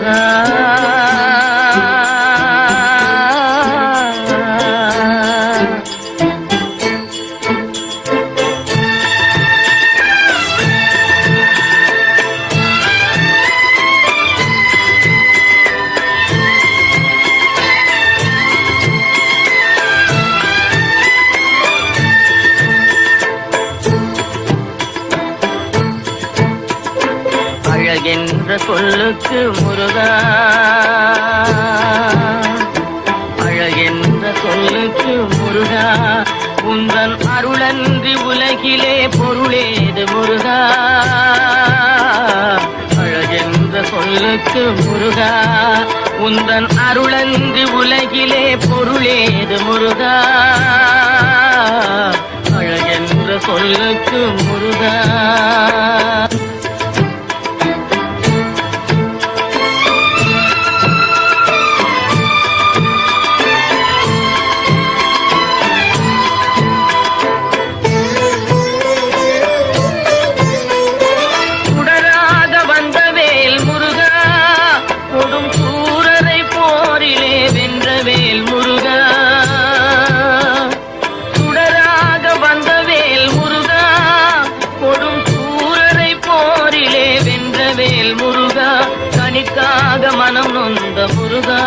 முருகா. அழகென்ற சொல்லுக்கு முருகா, அழகென்ற சொல்லுக்கு முருகா, உந்தன் அருளன்றி உலகிலே பொருளேது முருகா. அழகென்ற சொல்லுக்கு முருகா, உந்தன் அருளன்றி உலகிலே பொருளேது முருகா. அழகென்ற சொல்லுக்கு முருகா. கனிக்காக மனம் நொந்த முருகா,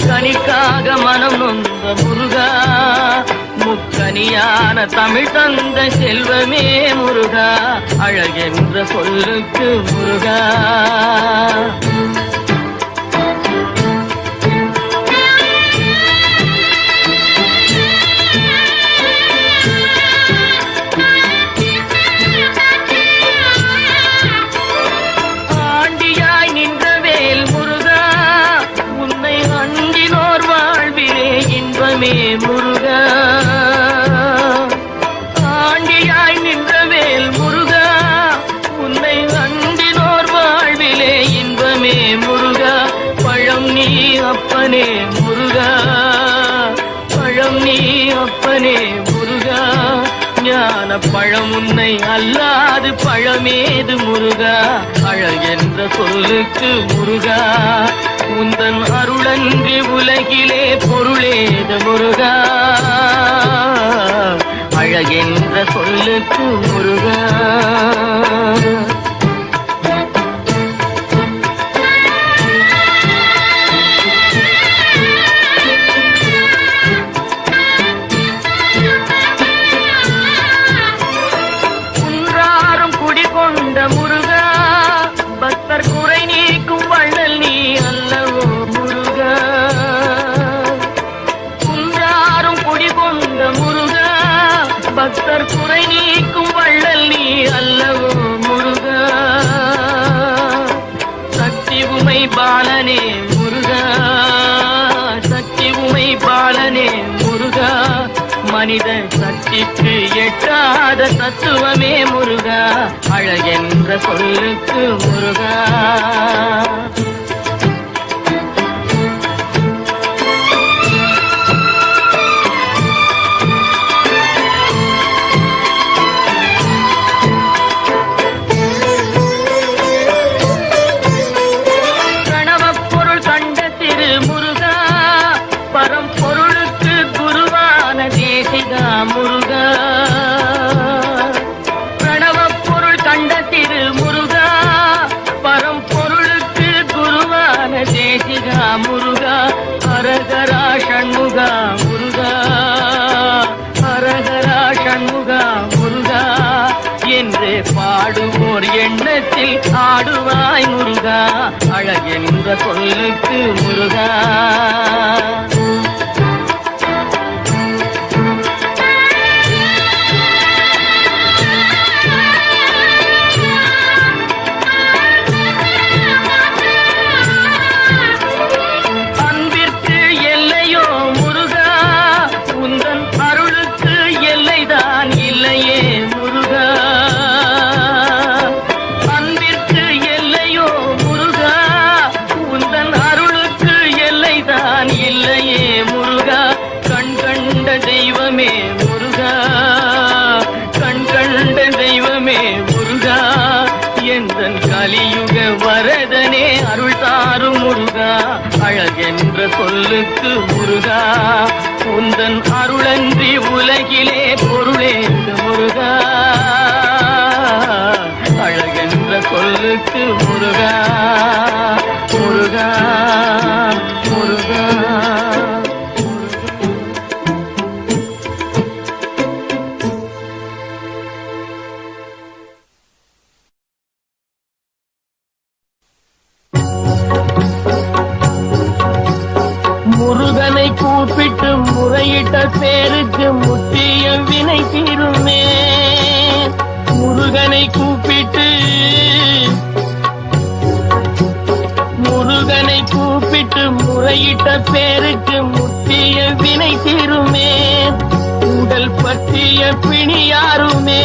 கனிக்காக மனம் நொந்த முருகா, முக்கனியான தமிழ் தந்த செல்வமே முருகா. அழகென்ற சொல்லுக்கு முருகா. முருகா, ஆண்டியாய் நின்றவேல் முருகா, உன்னை அண்டினோர் வாழ்விலே இன்பமே முருகா. பழம் நீ அப்பனே முருகா, பழம் நீ அப்பனே முருகா, ஞான பழம் உன்னை அல்லாது பழமேது முருகா. அழகென்ற சொல்லுக்கு முருகா, உந்தன் அருளன்றி உலகிலே பொருளேது முருகா. அழகென்ற சொல்லுக்கு முருகா. குன்றாரும் குடிகொண்ட முருகா, பக்தர் குறை நீக்கும் வள்ளல் நீ அல்லவோ முருகா. குன்றாரும் குடிகொண்ட முருகா, பக்தர் குறை நீக்கும் வள்ளல் நீ அல்லவோ முருகா. சக்தி உமை பாலனே முருகா, சக்தி உமை பாலனே முருகா, மனித சக்திக்கு எட்டாத தத்துவமே முருகா. அழகென்ற சொல்லுக்கு முருகா. முருகா, பிரணவப் பொருள் கண்ட திரு முருகா, பரம்பொருளுக்கு குருவான தேசிகா முருகா. ஹரஹரா ஷண்முகா முருகா, ஹரஹரா ஷண்முகா முருகா என்று பாடுவோர் எண்ணத்தில் ஆடுவாய் முருகா. அழகென்ற சொல்லுக்கு முருகா. இல்லையே வரதனே அருள் தாரும் முருகா, அழகென்ற சொல்லுக்கு முருகா, உந்தன் அருளன்றி உலகிலே பொருளேது முருகா, அழகென்ற சொல்லுக்கு முருகா முருகா முருகா. முருகனை கூப்பிட்டு முறையிட்ட பேருக்கு முற்றிய வினை தீருமே. முருகனை கூப்பிட்டு முறையிட்ட பேருக்கு முற்றிய வினை தீருமே. உடல் பற்றிய பிணியாருமே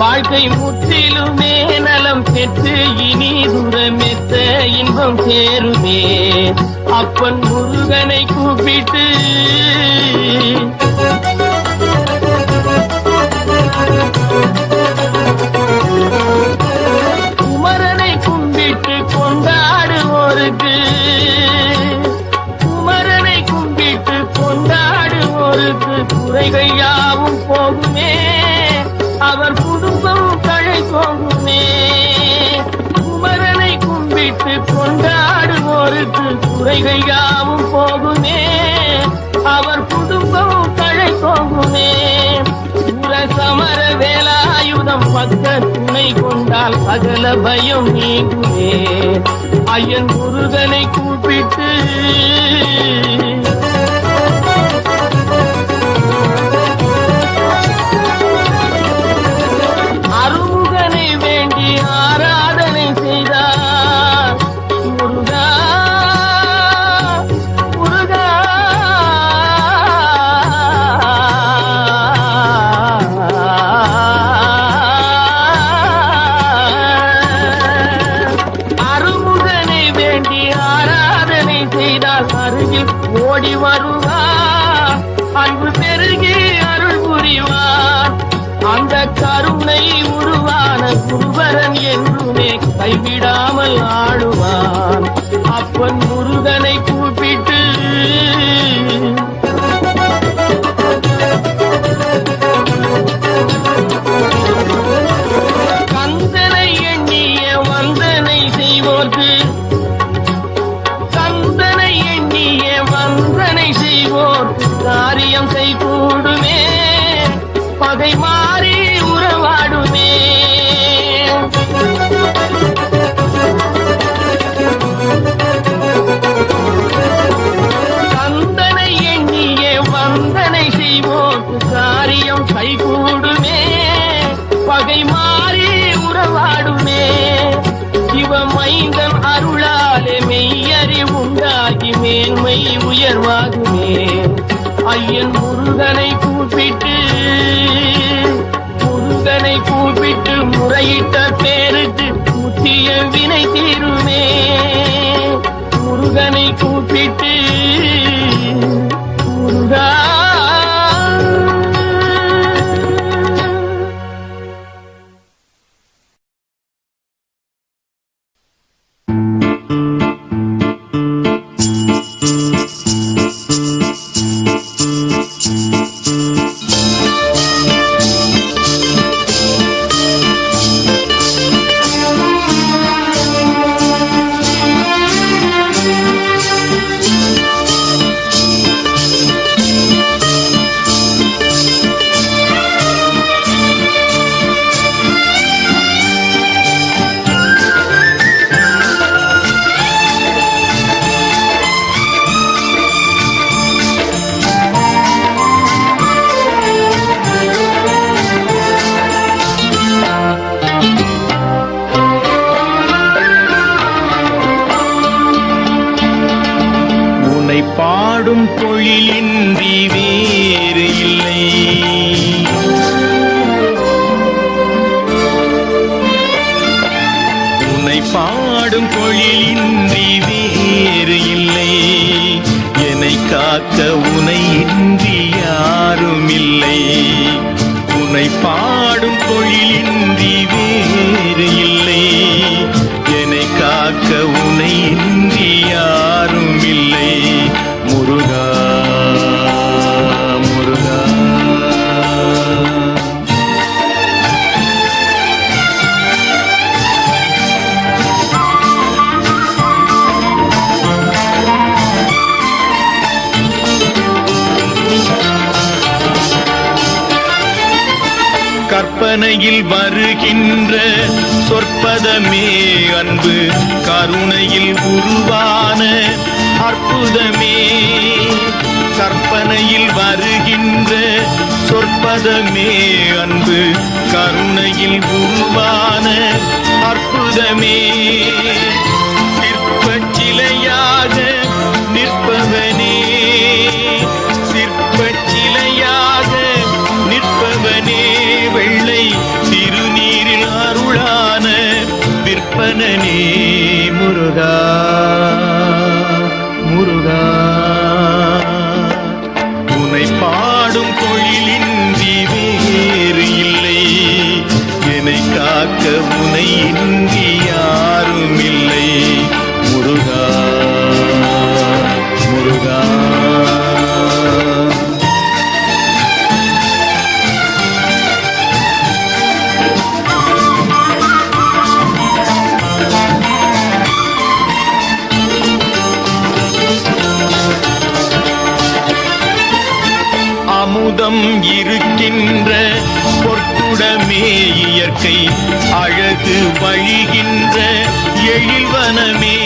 வாழ்க்கை முற்றிலுமே நலம் பெற்று இனி தூரமெத்த இன்பம் சேருமே. அப்பன் முருகனை கூப்பிட்டு குமரனை கும்பிட்டு கொண்டாடுவோருக்கு, குமரனை கும்பிட்டு கொண்டாடுவோருக்கு குறைகள் யாவும் போகுமே, அவர் குடும்பம் தழை போகுமே. குமரனை கும்பிட்டு கொண்டாடுவோருக்கு குறைகள் யாவும் போகுமே, அவர் குடும்பம் தழை போகுமே. சமர வேலாயுதம் பக்க துணை கொண்டால் சகல பயம் நீங்குமே. ஐயன் முருகனை கூப்பிட்டு அருமுகனை வேண்டி ஆராதனை செய்தார். முருகா முருகா அருமுகனை வேண்டி ஆராதனை செய்தால் அருகில் ஓடி வருவார். அன்பு பெருகி அருள் புரிவார். அந்த கருணை உருவான குருவரன் என்றுமே கைவிடாமல் ஆடுவான். அப்பன் முருகனை கூப்பிட்டு கந்தனை எண்ணிய வந்தனை செய்வோர்க்கு, கந்தனை எண்ணிய வந்தனை செய்வோர்க்கு காரியம் கைகூடுமே, பகை மாறி உறவாடுமே. கந்தனை எண்ணிய வந்தனை செய்வோர்க்கு காரியம் கைகூடுமே, பகை மாறி உறவாடுமே. சிவமைந்தன் அருளாலே மெய்யறி உண்டாகி மேன்மை உயர்வாகுமே. ஐயன் முருகனை கூப்பிட்டு முருகனை கூப்பிட்டு முறையிட்ட பேருக்கு முற்றிய வினை தீருமே. முருகனை கூப்பிட்டு முருகா பாடும் தொழிலின்றி வேறு இல்லை, உன்னை பாடும் தொழிலின்றி வேறு இல்லை. என்னை காக்க உனை இன்றி யாரும் இல்லை. உன்னை பாடும் தொழிலின்றி வேறு இல்லை. என்னை உனை இன்றி யாரும் இல்லை. முருகா முருகா. கற்பனையில் வருகின்ற சொற்பதமே அன்பு, கருணையில் உருவான அற்புதமே. கற்பனையில் வருகின்ற சொற்பதமே அன்பு, கருணையில் உருவான அற்புதமே. சிற்பச் சிலையாக நிற்பவனே, சிற்பச் சிலையாக நிற்பவனே, வெள்ளை திருநீரில் அருளான விற்பனனே. முருகா முருகா. உனை பாடும் தொழிலின்றி வேறு இல்லை, என்னை காக்க உனை இன்றி யாரும் இல்லை. முருகா முருகா. அமுதம் இருக்கின்ற பொற்குடமே இயற்கை, அழகு வழிகின்ற எழில்வனமே.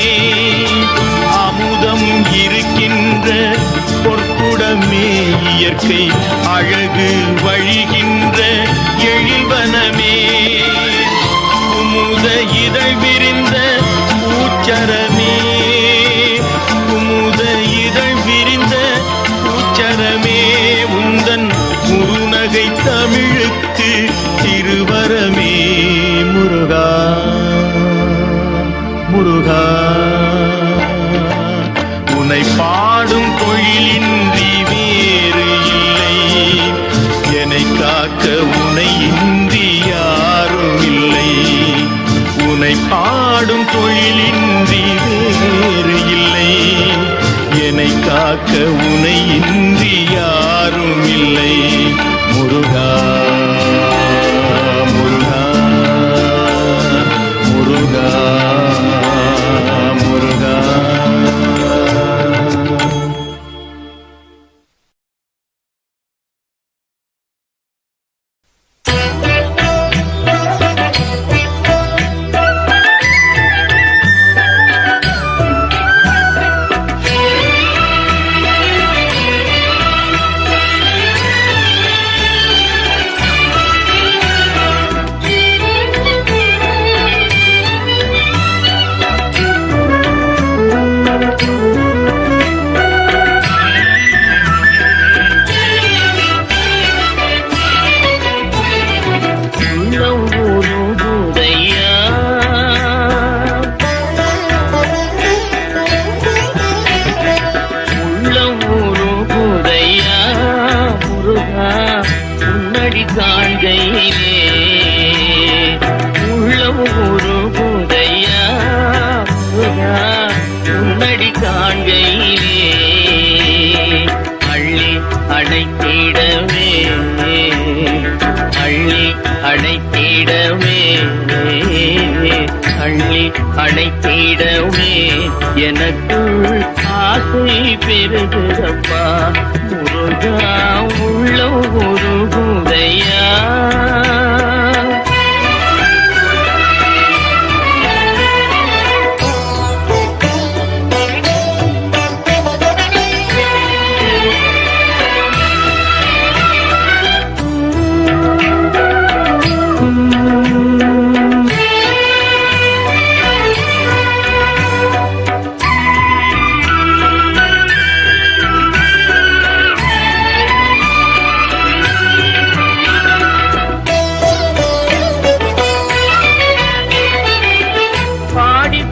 அமுதம் இருக்கின்ற பொற்குடமே இயற்கை, அழகு வழிகின்ற எழில்வனமே. குமுத இதழ் விரிந்த பூச்சரமே, குமுத இதழ் விரிந்த பூச்சரமே. உந்தன் முருநகை தமிழுக்கு திருவரமே. முருகா முருகா. உனை பாடும் தொழிலின்றி வேறு இல்லை, என்னை காக்க உனை இன்றி யாரும் இல்லை. உனை பாடும் தொழிலின்றி வேறு இல்லை, என்னை காக்க உனை இன்றி யாரும் இல்லை. முருகா முருகா முருகா முருகா. அணைத்திடவே எனக்குள் ஆசை பெருகுதப்பா. முருகா உள்ள ஒரு குதையா.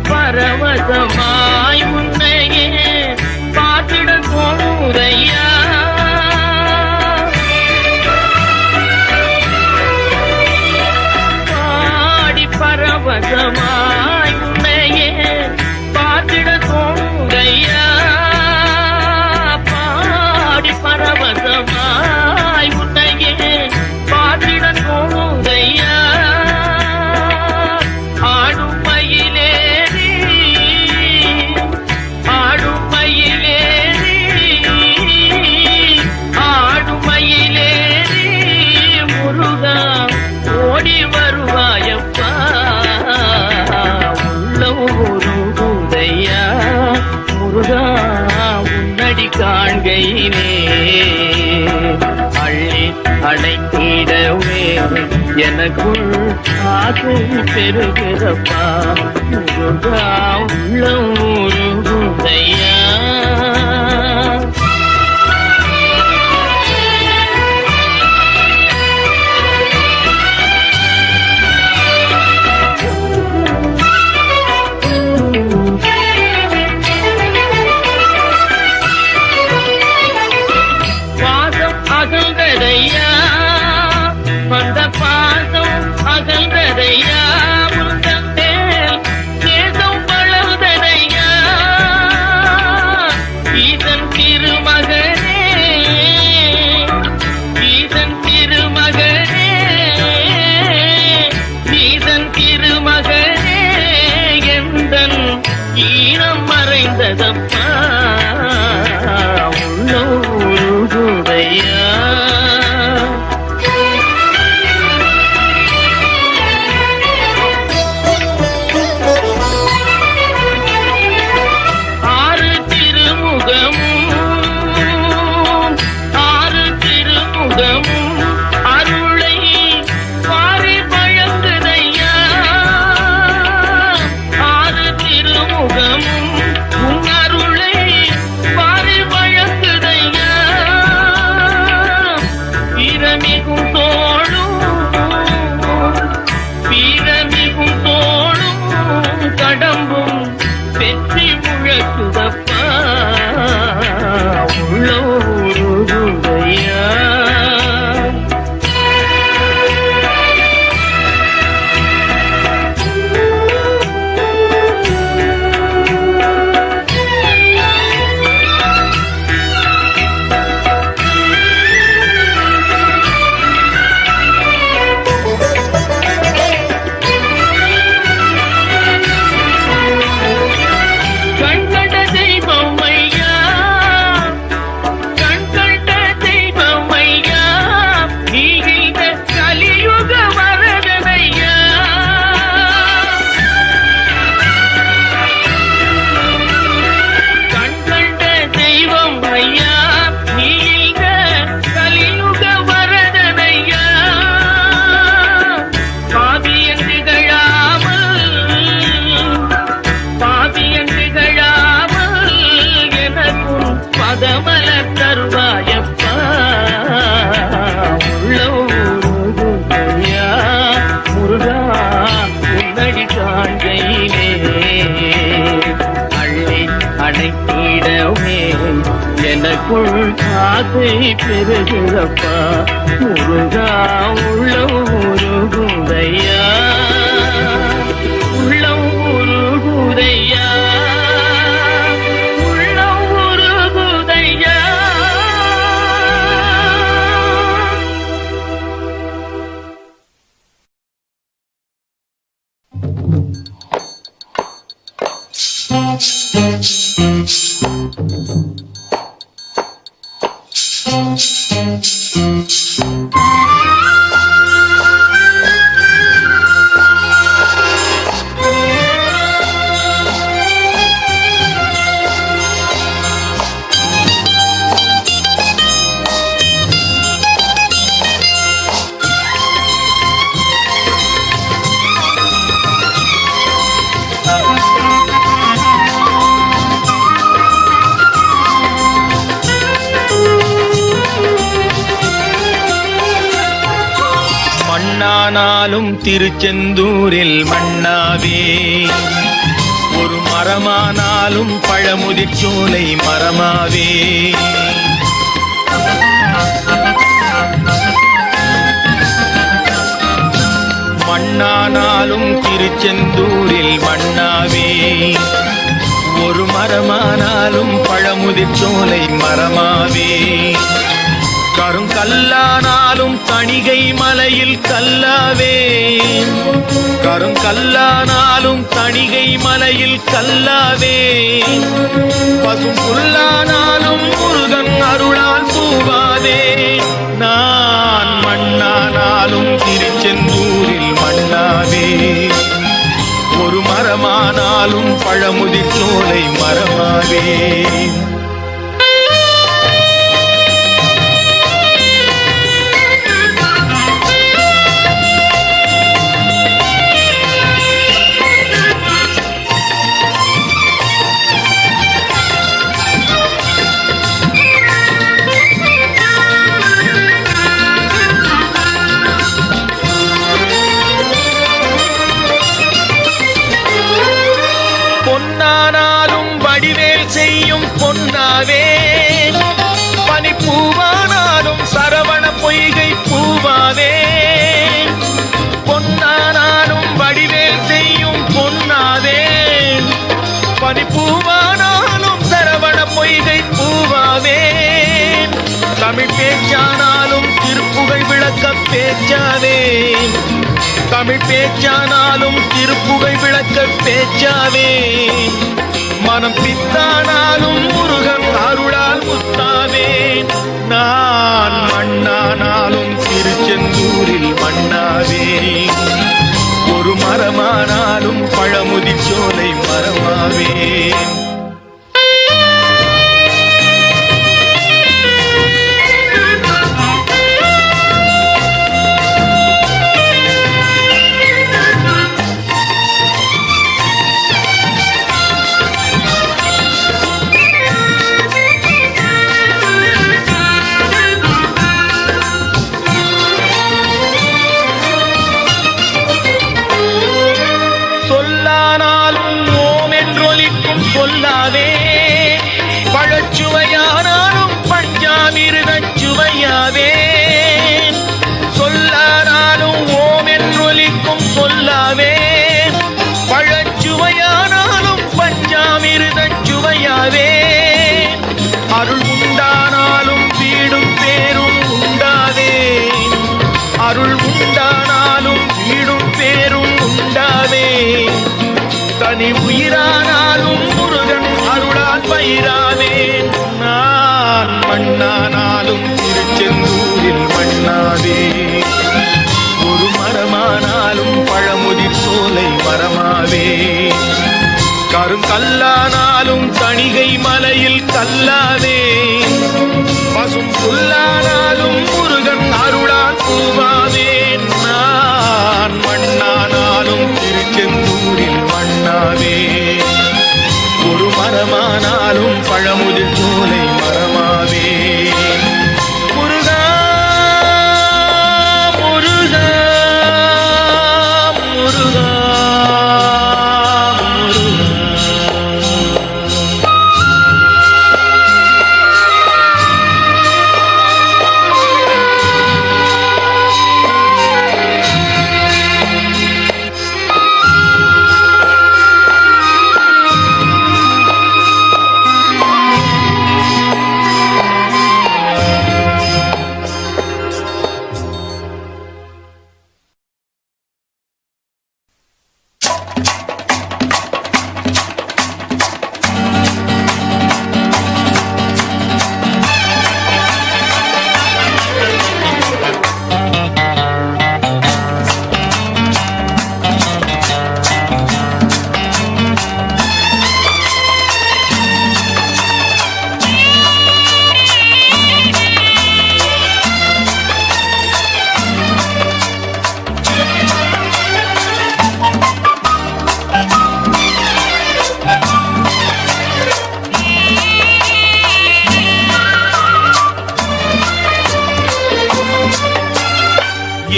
பரவசமாய் உன்னையே பார்த்திட தோணுதையா. பாடி பரவசமாய் உன்னையே கையிலே அள்ளி அடைத்திடவே எனக்குள் ஆசை பெருகிறப்பா முருகா உள்ளம் உருகுதையா அகல்கதையா வந்த பாசம் அகல்கதையா முந்தேல் தேசம் வளர்ந்ததையா ஈசன் திருமகனே ஈசன் திருமகனே ஈசன் திருமகனே எந்தன் ஈரம் மறைந்ததப்பா உள்ளூருதையா கடம்பும் வெற்றி முழக்குதப்பா உள்ளூருதையா பதமல தருவாயப்பா உள்ளூருதையா முருகா உன்னடி காண்கையிலே அள்ளி அடைத்திடவே எனக்குள் ஆசை பெருகிறப்பா முருகா உள்ளூருதையா உள்ளூருதையா மண்ணானாலும் திருச்செந்தூரில் மண்ணாவே ஒரு மரமானாலும் பழமுதிர்ச்சோலை மரமாவே மண்ணானாலும் திருச்செந்தூரில் மண்ணாவே ஒரு மரமானாலும் பழமுதிர்ச்சோலை மரமாவே கருங்கல்லானாலும் தணிகை மலையில் கல்லாவே கருங்கல்லானாலும் தணிகை மலையில் கல்லாவே பசும் புல்லானாலும் முருகன் அருளால் பூவாதே நான் மண்ணானாலும் திருச்செந்தூரில் மண்ணாவே ஒரு மரமானாலும் பழமுதிர்ச்சோலை மரமாவே பொன்னானாலும் வடிவேல் செய்யும் பொன்னாவே, பனிப்பூவானாலும் சரவண பொய்கை பூவாவே. பொன்னானாலும் வடிவேல் செய்யும் பொன்னாவே, பனிப்பூவானாலும் சரவண பொய்கை பூவாவே. தமிழ் பேச்சானாலும் திருப்புகழ் விளக்க பேச்சாவே, தமிழ் பேச்சானாலும் திருப்புகழ் விளக்க பேச்சாவே. மனம் பித்தானாலும் முருகன் அருளால் முத்தாவே. நான் மண்ணானாலும் திருச்செந்தூரில் மண்ணாவே, ஒரு மரமானாலும் பழமுதிர்ச்சோலை மரமாவே. சொல்லாவே, பழச்சுவையானாலும் பஞ்சாமிர்தச் சுவையாவே. சொல்லானாலும் ஓம் என்றொலிக்கும் சொல்லாவே, பழச்சுவையானாலும் பஞ்சாமிர்தச் சுவையாவே. அருள் உண்டானாலும் வீடும் பேரும் உண்டாவே, அருள் உண்டானாலும் வீடும் பேரும் உண்டாவே. தனி உயிரானாலும் முருகன் அருளால் பயிராவேன். நான் மண்ணானாலும் திருச்செந்தூரில் மண்ணாவே, ஒரு மரமானாலும் பழமுதிர் சோலை மரமாவே. கருங்கல்லானாலும் தணிகை மலையில் கல்லாவே, பசும் புல்லானாலும் முருகன் அருளால் பூவாவே. நான் மண்ணானாலும் திருச்செந்தூரில் மண்ணாவே, ஒரு மரமானாலும் பழமுதிர் சோலை மரமாவே. முருகா முருகா முருகா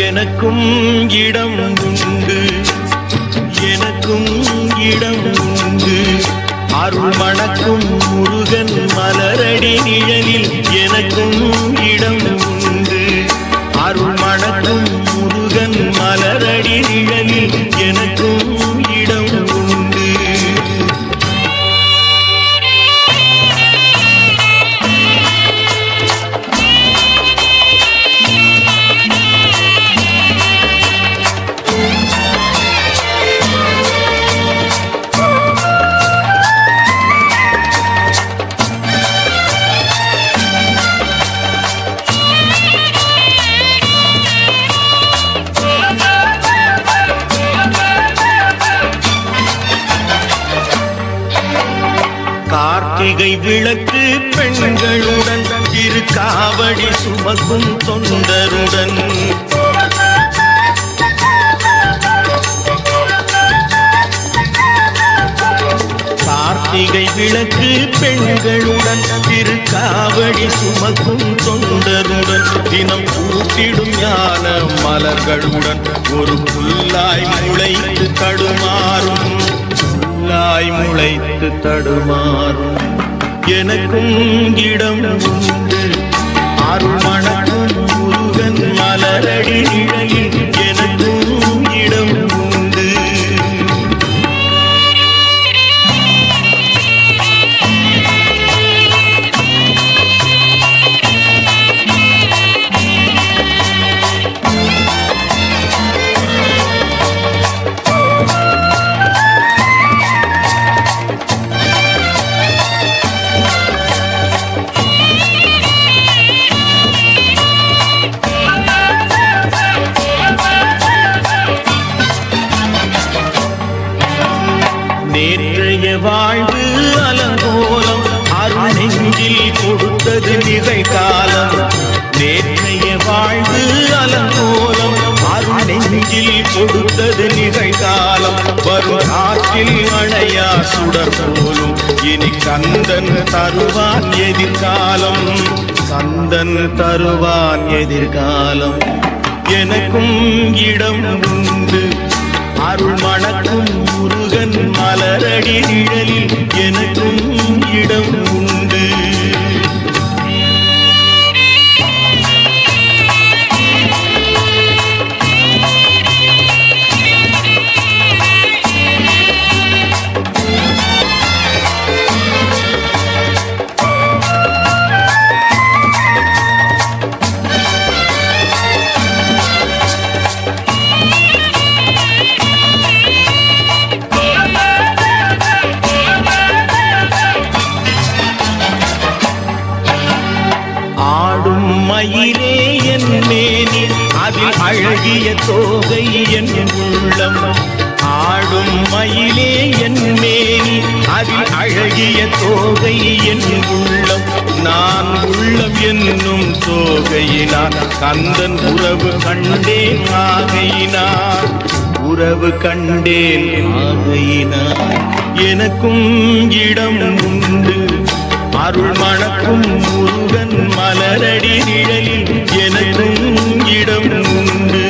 எனக்கும் இடம் உண்டு, எனக்கும் இடம் உண்டு. அருள் மணக்கும் முருகன் மலரடி நிழலில் எனக்கும் இடம் உண்டு. அருள் மணக்கும் முருகன் மலரடி நிழலில் எனக்கும் இடம் உண்டு. கார்த்திகை விளக்கு பெண்களுடன் திருக்காவடி சுமக்கும் தொண்டருடன் கார்த்திகை விளக்கு பெண்களுடன் திருக்காவடி சுமக்கும் தொண்டருடன் தினம் பூத்திடும் ஞான மலர்களுடன் ஒரு புல்லாய் முளைத்து தடுமாறும் புல்லாய் முளைத்து தடுமாறும் எனக்கும் இடம் உண்டு அருள் மணக்கும் முருகன் மலரடி நிழலில் எனக்கும் இடம் உண்டு. நேற்றைய வாழ்வு அலங்கோலம் அருள் நெஞ்சில் கொடுத்தது நிகழ்காலம். நேற்றைய வாழ்வு அலங்கோலம் அருள் நெஞ்சில் கொடுத்தது நிகழ்காலம். வரும் ஆற்றில் அணையா சுடர் போலும் இனி கந்தன் தருவான் எதிர்காலம். கந்தன் தருவான் எதிர்காலம். எனக்கும் இடம் உண்டு அருள் மணக்கும் முருகன் மலரடி நிழலில் எனக்கும் இடம் உண்டு. ஆடும் மயிலே என் மேனி அதில் அழகிய தோகை என் உள்ளம். ஆடும் மயிலே என் மேனி அதில் அழகிய தோகை என் உள்ளம். நான் உள்ளம் என்னும் தோகையினார் கந்தன் உறவு கண்டேன் ஆகையினார். உறவு கண்டேன் ஆகையினார். எனக்கும் இடம் உண்டு அருள் மணக்கும் முருகன் மலரடி நிழலில் எனக்கும் இடம் உண்டு.